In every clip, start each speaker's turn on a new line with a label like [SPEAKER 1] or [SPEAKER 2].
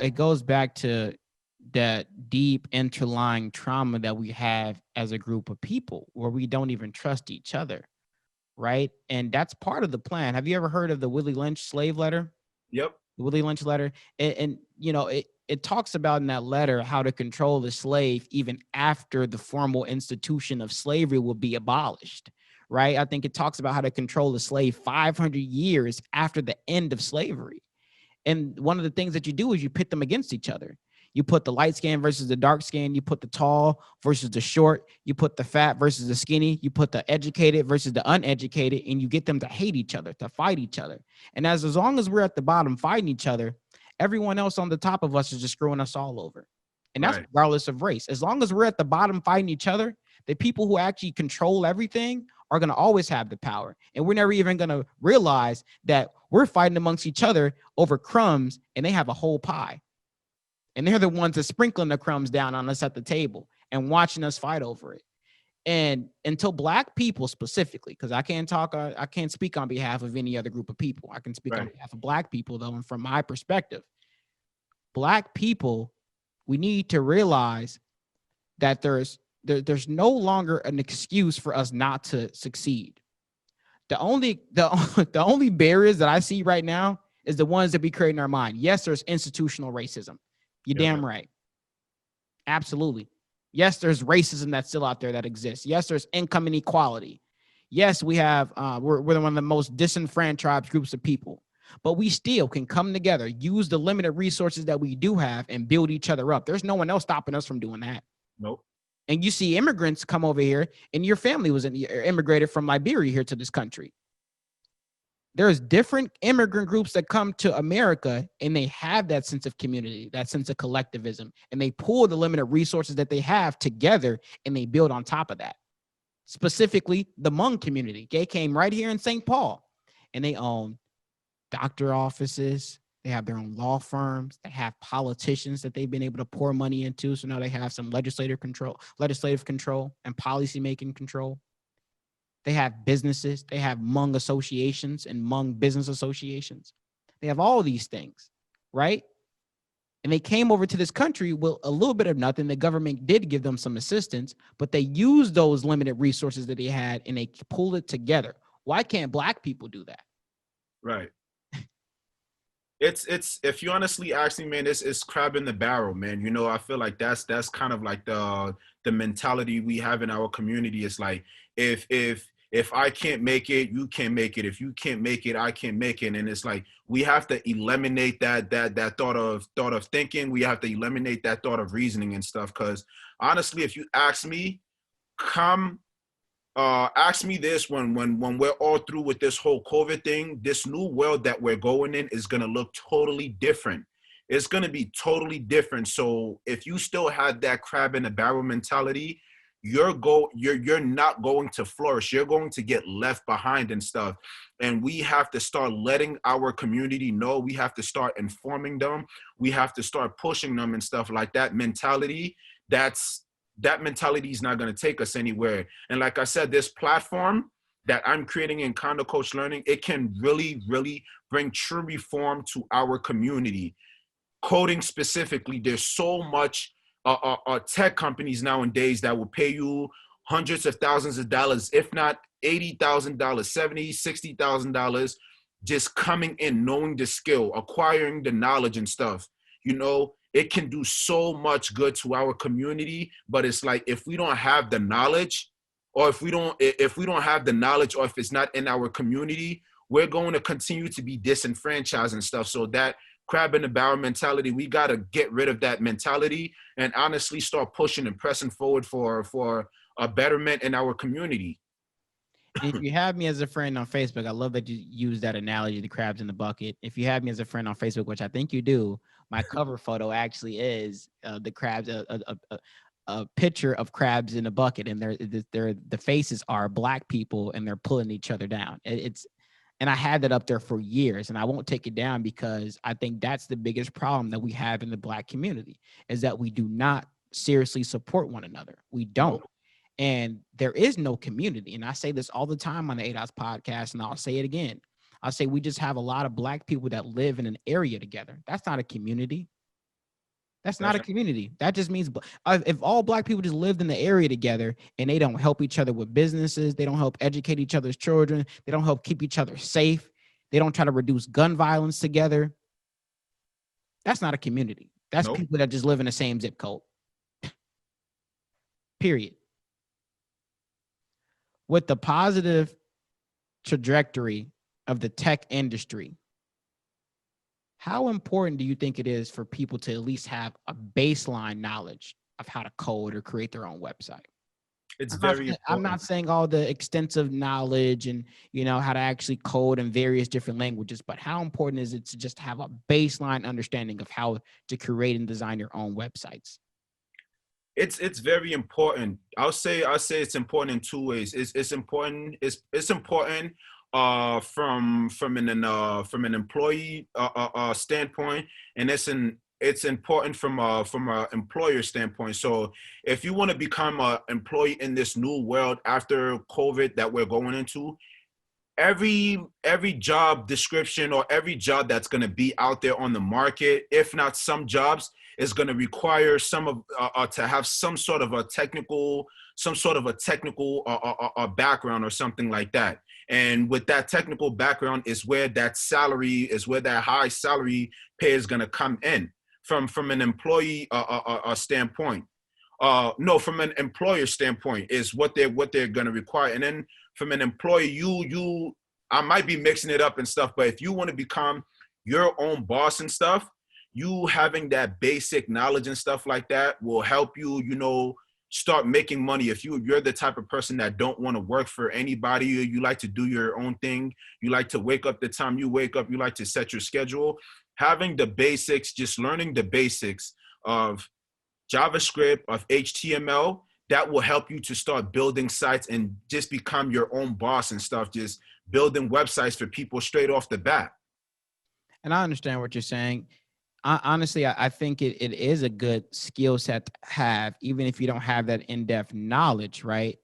[SPEAKER 1] it goes back to that deep interlying trauma that we have as a group of people where we don't even trust each other, right? And that's part of the plan. Have you ever heard of the Willie Lynch slave letter?
[SPEAKER 2] Yep.
[SPEAKER 1] The Willie Lynch letter? And you know, it talks about in that letter how to control the slave even after the formal institution of slavery will be abolished, right? I think it talks about how to control the slave 500 years after the end of slavery. And one of the things that you do is you pit them against each other. You put the light skin versus the dark skin. You put the tall versus the short. You put the fat versus the skinny. You put the educated versus the uneducated, and you get them to hate each other, to fight each other. And as long as we're at the bottom fighting each other, everyone else on the top of us is just screwing us all over. And that's
[SPEAKER 2] Right.
[SPEAKER 1] regardless of race. As long as we're at the bottom fighting each other, the people who actually control everything are going to always have the power. And we're never even going to realize that we're fighting amongst each other over crumbs and they have a whole pie. And they're the ones that sprinkling the crumbs down on us at the table and watching us fight over it. And until Black people specifically, because I can't speak on behalf of any other group of people. I can speak on
[SPEAKER 2] Right.
[SPEAKER 1] behalf of Black people, though. And from my perspective, Black people, we need to realize that there's no longer an excuse for us not to succeed. The only barriers that I see right now is the ones that we create in our mind. Yes, there's institutional racism. You're
[SPEAKER 2] Yep.
[SPEAKER 1] damn right. Absolutely. Yes, there's racism that's still out there that exists. Yes, there's income inequality. Yes, we have we're one of the most disenfranchised groups of people. But we still can come together, use the limited resources that we do have, and build each other up. There's no one else stopping us from doing that.
[SPEAKER 2] Nope.
[SPEAKER 1] And you see immigrants come over here, and your family was immigrated from Liberia here to this country. There's different immigrant groups that come to America, and they have that sense of community, that sense of collectivism, and they pull the limited resources that they have together, and they build on top of that. Specifically, the Hmong community. They came right here in St. Paul, and they own doctor offices. They have their own law firms. They have politicians that they've been able to pour money into. So now they have some legislative control, and policymaking control. They have businesses. They have Hmong associations and Hmong business associations. They have all these things, right? And they came over to this country with a little bit of nothing. The government did give them some assistance, but they used those limited resources that they had and they pulled it together. Why can't Black people do that?
[SPEAKER 2] Right. It's if you honestly ask me, man, it's crab in the barrel, man. You know, I feel like that's kind of like the mentality we have in our community. It's like if I can't make it, you can't make it. If you can't make it, I can't make it. And it's like we have to eliminate that thought of thinking. We have to eliminate that thought of reasoning and stuff. Because honestly, if you ask me, ask me this when we're all through with this whole COVID thing, this new world that we're going in is going to look totally different. It's going to be totally different. So if you still have that crab in the barrel mentality, you're not going to flourish. You're going to get left behind and stuff. And we have to start letting our community know. We have to start informing them. We have to start pushing them and stuff like that mentality. That mentality is not going to take us anywhere. And like I said, this platform that I'm creating in Konduct Coach Learning, it can really, really bring true reform to our community. Coding specifically, there's so much tech companies nowadays that will pay you hundreds of thousands of dollars, if not $80,000, $70,000, $60,000, just coming in, knowing the skill, acquiring the knowledge and stuff. You know, it can do so much good to our community, but it's like if we don't have the knowledge, or if we don't have the knowledge, or if it's not in our community, we're going to continue to be disenfranchised and stuff. So that crab in the barrel mentality, we got to get rid of that mentality and honestly start pushing and pressing forward for a betterment in our community.
[SPEAKER 1] And if you have me as a friend on Facebook, I love that you use that analogy, the crabs in the bucket. If you have me as a friend on Facebook, which I think you do, my cover photo actually is the crabs, a picture of crabs in a bucket, and the faces are Black people, and they're pulling each other down. And I had that up there for years, and I won't take it down because I think that's the biggest problem that we have in the Black community is that we do not seriously support one another. We don't. And there is no community. And I say this all the time on the ADOS podcast, and I'll say it again. I'll say we just have a lot of Black people that live in an area together. That's not a community. That's not a community. That just means if all black people just lived in the area together and they don't help each other with businesses, they don't help educate each other's children, they don't help keep each other safe, they don't try to reduce gun violence together, that's not a community. That's
[SPEAKER 2] Nope.
[SPEAKER 1] people that just live in the same zip code. Period. With the positive trajectory of the tech industry, how important do you think it is for people to at least have a baseline knowledge of how to code or create their own website?
[SPEAKER 2] It's
[SPEAKER 1] I'm not,
[SPEAKER 2] very
[SPEAKER 1] I'm
[SPEAKER 2] important.
[SPEAKER 1] not saying all the extensive knowledge and, how to actually code in various different languages, but how important is it to just have a baseline understanding of how to create and design your own websites?
[SPEAKER 2] It's very important. I'll say it's important in two ways. It's important. It's important from an employee standpoint, and it's important from a employer standpoint. So if you want to become an employee in this new world after COVID that we're going into, every job description or every job that's going to be out there on the market, if not some jobs, is going to require to have some sort of a technical background or something like that. And with that technical background is where that high salary pay is going to come in from an employee standpoint. No, from an employer standpoint is what they're going to require. And then from an employee, I might be mixing it up and stuff, but if you want to become your own boss and stuff, you having that basic knowledge and stuff like that will help you, start making money. If you're the type of person that don't want to work for anybody, you like to do your own thing, you like to wake up the time you wake up, you like to set your schedule, having the basics, just learning the basics of JavaScript, of HTML, that will help you to start building sites and just become your own boss and stuff, just building websites for people straight off the bat.
[SPEAKER 1] And I understand what you're saying. Honestly, I think it is a good skill set to have, even if you don't have that in-depth knowledge, right?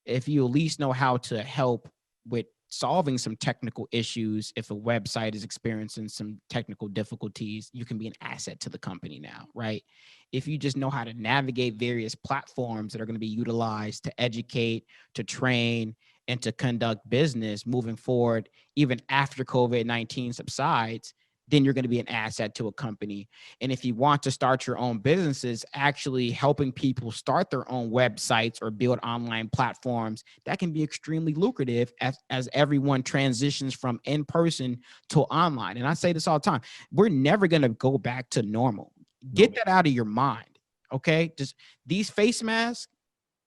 [SPEAKER 1] If you at least know how to help with solving some technical issues, if a website is experiencing some technical difficulties, you can be an asset to the company now, right? If you just know how to navigate various platforms that are going to be utilized to educate, to train, and to conduct business moving forward, even after COVID-19 subsides, then you're going to be an asset to a company. And if you want to start your own businesses, actually helping people start their own websites or build online platforms, that can be extremely lucrative as everyone transitions from in-person to online. And I say this all the time, we're never going to go back to normal. Get that out of your mind, okay? Just these face masks,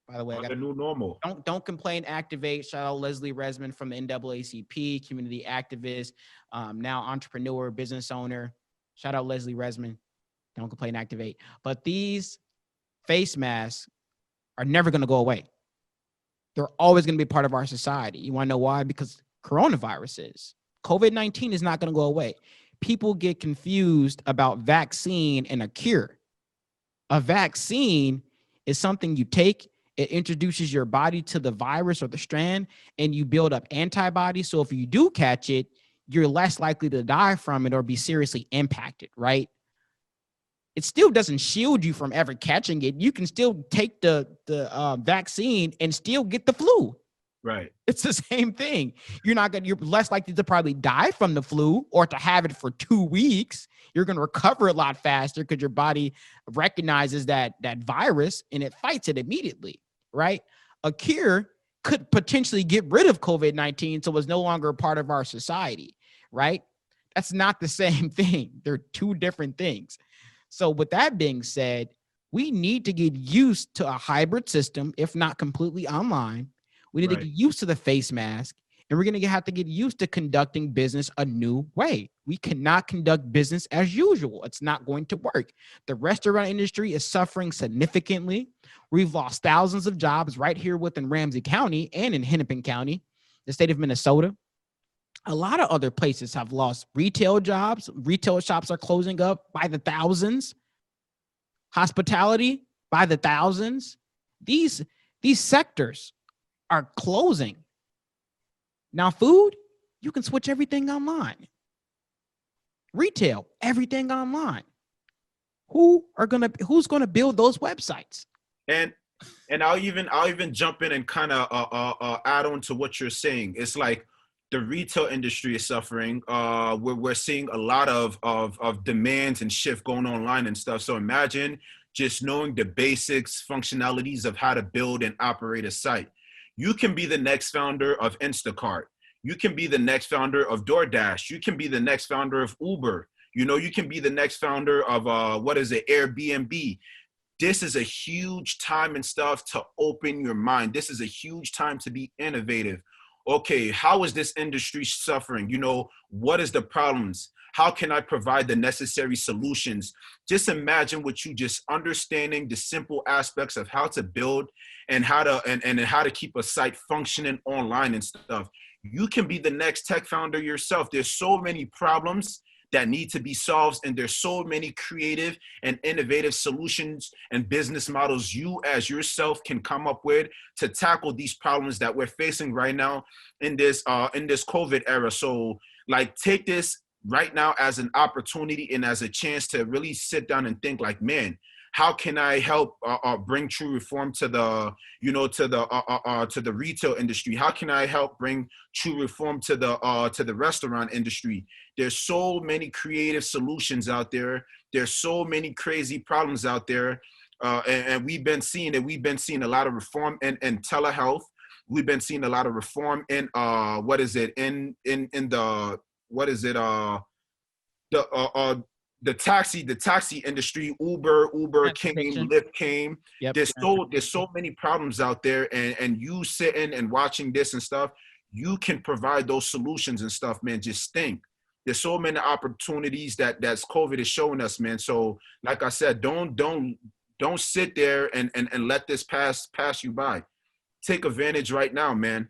[SPEAKER 1] by the way,
[SPEAKER 2] the new normal.
[SPEAKER 1] Don't complain, activate. Shout out Leslie Resman from the NAACP, community activist, now entrepreneur, business owner. Shout out Leslie Resman. Don't complain, activate. But these face masks are never going to go away. They're always going to be part of our society. You want to know why? Because coronavirus is. COVID-19 is not going to go away. People get confused about vaccine and a cure. A vaccine is something you take. It introduces your body to the virus or the strand, and you build up antibodies. So if you do catch it, you're less likely to die from it or be seriously impacted, right? It still doesn't shield you from ever catching it. You can still take the vaccine and still get the flu.
[SPEAKER 2] Right.
[SPEAKER 1] It's the same thing. You're less likely to probably die from the flu or to have it for 2 weeks. You're going to recover a lot faster because your body recognizes that virus and it fights it immediately, right? A cure could potentially get rid of COVID-19 so it's no longer a part of our society, right? That's not the same thing. They're two different things. So with that being said, we need to get used to a hybrid system, if not completely online. We need to get used to the face mask, and we're going to have to get used to conducting business a new way. We cannot conduct business as usual. It's not going to work. The restaurant industry is suffering significantly. We've lost thousands of jobs right here within Ramsey County and in Hennepin County, the state of Minnesota. A lot of other places have lost retail jobs. Retail shops are closing up by the thousands. Hospitality by the thousands. These sectors are closing. Now, food, you can switch everything online. Retail, everything online. who's gonna build those websites?
[SPEAKER 2] And I'll even jump in and kind of add on to what you're saying. It's like the retail industry is suffering. We're seeing a lot of demands and shift going online and stuff. So imagine just knowing the basics, functionalities of how to build and operate a site. You can be the next founder of Instacart. You can be the next founder of DoorDash. You can be the next founder of Uber. You know, you can be the next founder of Airbnb. This is a huge time and stuff to open your mind. This is a huge time to be innovative. Okay, how is this industry suffering? You know, what is the problems? How can I provide the necessary solutions? Just imagine what you just understanding the simple aspects of how to build and how to and how to keep a site functioning online and stuff. You can be the next tech founder yourself. There's so many problems that need to be solved, and there's so many creative and innovative solutions and business models you as yourself can come up with to tackle these problems that we're facing right now in this COVID era. So like, take this right now as an opportunity and as a chance to really sit down and think like, man, how can I help bring true reform to the, to the retail industry? How can I help bring true reform to the restaurant industry? There's so many creative solutions out there. There's so many crazy problems out there, and we've been seeing it. We've been seeing a lot of reform in telehealth. We've been seeing a lot of reform in the taxi industry. Uber came, Lyft came.
[SPEAKER 1] Yep.
[SPEAKER 2] There's so many problems out there, and you sitting and watching this and stuff, you can provide those solutions and stuff, man. Just think. There's so many opportunities that's COVID is showing us, man. So like I said, don't sit there and let this pass you by. Take advantage right now, man.